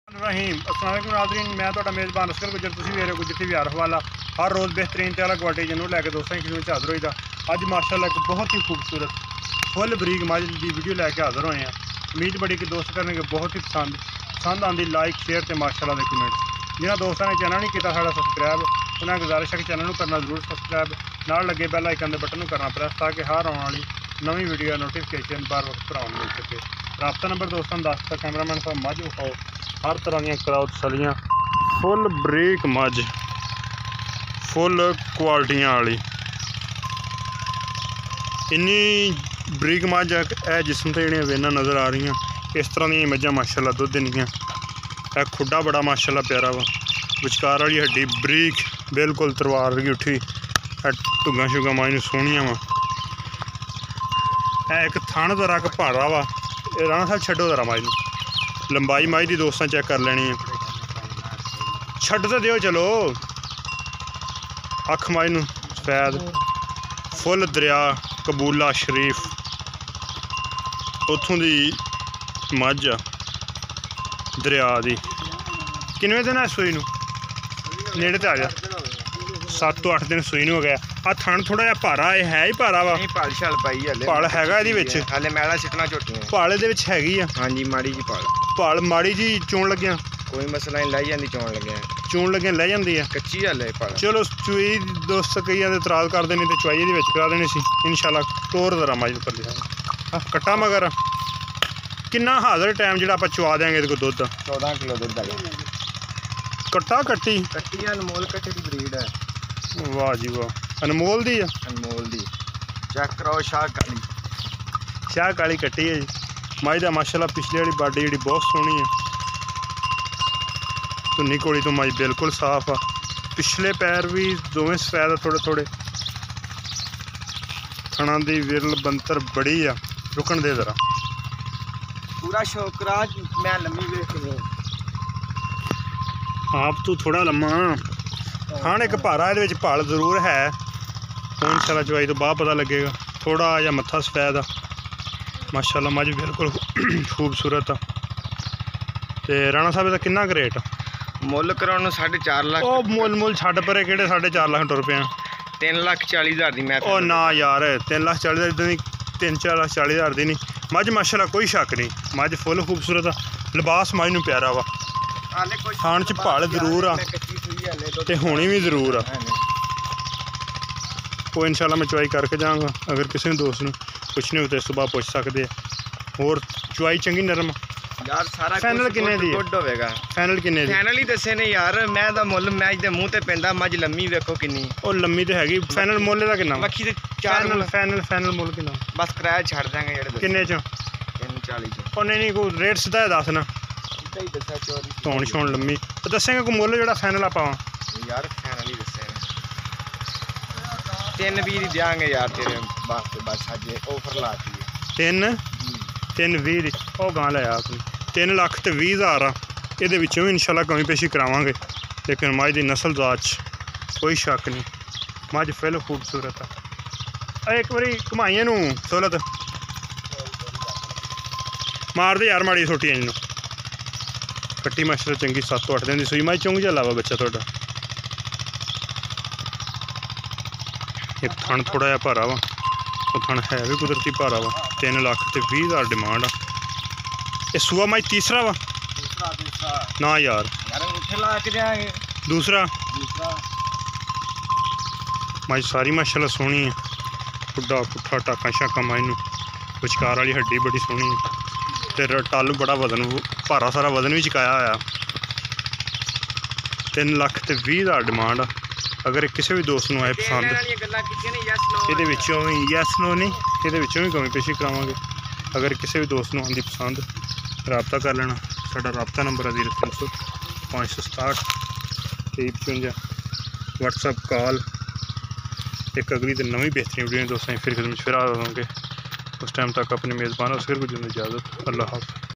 रहीम अस्सलाम वालेकुम नाज़रीन, मैं तो मेज़बान असगर गुजर तुसीं वेख रहे हो गुजर टीवी हर हवाला। हर रोज़ बेहतरीन ते अलग क्वालिटी जनूर लैके दोस्तों की खिदमत हाज़र होईदा। अज माशाअल्लाह एक बहुत ही खूबसूरत फुल बरीक मझ की वीडियो लैके हाज़र होए हैं। उम्मीद बड़ी कि दोस्त करने बहुत ही पसंद आती। लाइक शेयर तो माशाअल्लाह के कमेंट्स जिन्होंने दोस्तों ने चैनल नहीं किया साड़ा सबसक्राइब, उन्हें गुजारिश है कि चैनल को करना जरूर सबसक्राइब, नाल लगे बैल आइकन के बटन को करना प्रेस ताकि हर आने वाली नवी वीडियो नोटिफिकेशन बार वक्त भरावां मिल सके। राब्ता नंबर दोस्तों दसता कैमरामैन साहब मझ विखाओ हर तरह दी कराओ तसलियाँ फुल बरीक मझ फुल क्वालिटियां वाली इन्नी बरीक मझ है जिसम तो जी वेना नज़र आ रही इस तरह दी मझां माशाअल्लाह दुध दिंदियां। खुड्डा बड़ा माशाअल्लाह प्यारा वा, विचकार वाली हड्डी बरीक बिल्कुल तलवार वर्गी उठी, टुगा शुगा मझ नूं सोहणियां वा। एक थण दा रंग भारा वा, राणा साहब छड्डो जरा मझ नूं लंबाई मझ दी दोस्तां चेक कर लैनी है, छड्ड तो दिओ चलो। अख मझ नूं सफैद फुल दरिया कबूला शरीफ उत्थों दी मझ आ दरिया दी। किनवे दिन है सूई नूं नेड़े ते आ जा, 7 तो 8 दिन सूई नूं हो गया। आ थण थोड़ा जिहा भारा है ही भारा वा, पल छल पाई हले पल हैगा इहदे विच, हले मैला सिटना झोटियां पल इहदे विच हैगी आ। हाँ जी माड़ी जी पल माड़ी जी चोण लग्गियां कोई मसला नहीं, लाई जाती चोन लगे चोण लग्गियां लै जांदी है कच्ची हले पल। चलो चुई दोस्त कई इतराज़ करते नहीं तो चुआई ये करा देनी सी इंशाल्लाह। टोर जरा मज पर लिया कट्टा मगर किन्ना हाज़र टाइम जो आप चुआ देंगे ये दुध 14 किलो दुध है कट्टा कट्टी कट्टी अनमोल कट्टे की ब्रीड है। वाह जी वाह, अनमोल दी है, अनमोल दी चेक कराओ। शाह काली कट्टी है जी मज का माशाल्लाह। पिछले वाली बाडी जी बहुत सोहनी है, धुनी कोड़ी तो मज बिल्कुल साफ आ, पिछले पैर भी दोवें सफैद थोड़े थोड़े, थणा दी विरल बनतर बड़ी आ। रुकन दे जरा पूरा शौकराज मैं लम्मी वेख लो आप तू थोड़ा लम्मा हाँ एक भारा ये भाल जरूर है। हूँ इंशाल्लाह चवाई तो बाद पता लगेगा। थोड़ा या मत्था सफैद आ माशाल्लाह, मझ बिल्कुल खूबसूरत आ। ते राणा साहब का किन्ना रेट मुल कराने 4.5 लाख। ओ मुल छड्ड परे किहड़े 4.5 लाख टुर पे 3,40,000 दी मैं। ओ ना यार 3,40,000 दी 3,40,000 दी नहीं मझ माशाल्लाह, कोई शक नहीं मझ फुल खूबसूरत आ। लिबास मझ नूं प्यारा वा, खाण च भाल जरूर आ ते होनी भी जरूर आ। वो इंशाल्लाह मैं चुआई करके जाऊँगा। अगर किसी दोस्त ने पुछनी हो तो सुबह पूछ सकते हैं। होर चुआई चंगी नरम यार सारा फाइनल किन्ने दी गुड होवेगा। फाइनल किन्ने दी फाइनल ही दसे ने यार, मैं दा मुल मैच दे मुंह ते पैंदा। मझ लम्मी वेखो किन्नी, ओ लम्मी ते हैगी। फाइनल मुल दा किन्ना मक्खी ते 4 फाइनल मुल किन्ना बस किराया छड़ देंगे जेड़े किन्ने च 340 च। ओ नहीं कोई रेट सीधा दस ना सीधा ही दसा चोरी धौन शौन लम्मी तो दसेंगे कोई मुल जेड़ा फाइनल आप यार। फाइनल ही दसे ने 320 दी देंगे यार तेरे वास्ते। बस अज ऑफर लाती है 320 दी ओ गां ले आ 3,20,000 आ। ये भी इंशाल्लाह कमी पेशी करावांगे, लेकिन मझ की नस्ल जात कोई शक नहीं मझ फिल खूबसूरत आ। एक बारी घुमाइए नूं सोलत मार दे यार माड़ी छोटी इंज कट्टी माशाल्लाह चंगी 7 तो 8 दिन की सूई मझ चुंग जा वा बच्चा थोड़ा। एक थण थोड़ा जिहा भारा वा, वो थण है भी कुदरती भारा वा। 3,20,000 डिमांड आ। ये सूआ मझ तीसरा वा ना यार दूसरा मझ सारी माशाल्लाह सोहनी है। खुड्डा पुट्ठा टाका शाका मझ नूं विचकार वाली हड्डी बड़ी सोहनी है ते टल बड़ा वजन भारा सारा वजन भी चुकाया होया। 3,20,000 डिमांड आ। अगर किसी भी दोस्त नूं आए पसंद ये यस नो नहीं ये भी कमी पेशी करावांगे। अगर किसी भी दोस्त नूं आंदी पसंद रबता कर लेना। साडा रबता नंबर है 0300 567 2355 व्हाट्सअप कॉल। एक अगली तो नवी बेहतरीन वीडियो दोस्तों फिर खिदमत फिर आ जाओगे। उस टाइम तक अपने मेज़बान असगर को इजाज़त। अल्लाह हाफ़िज़।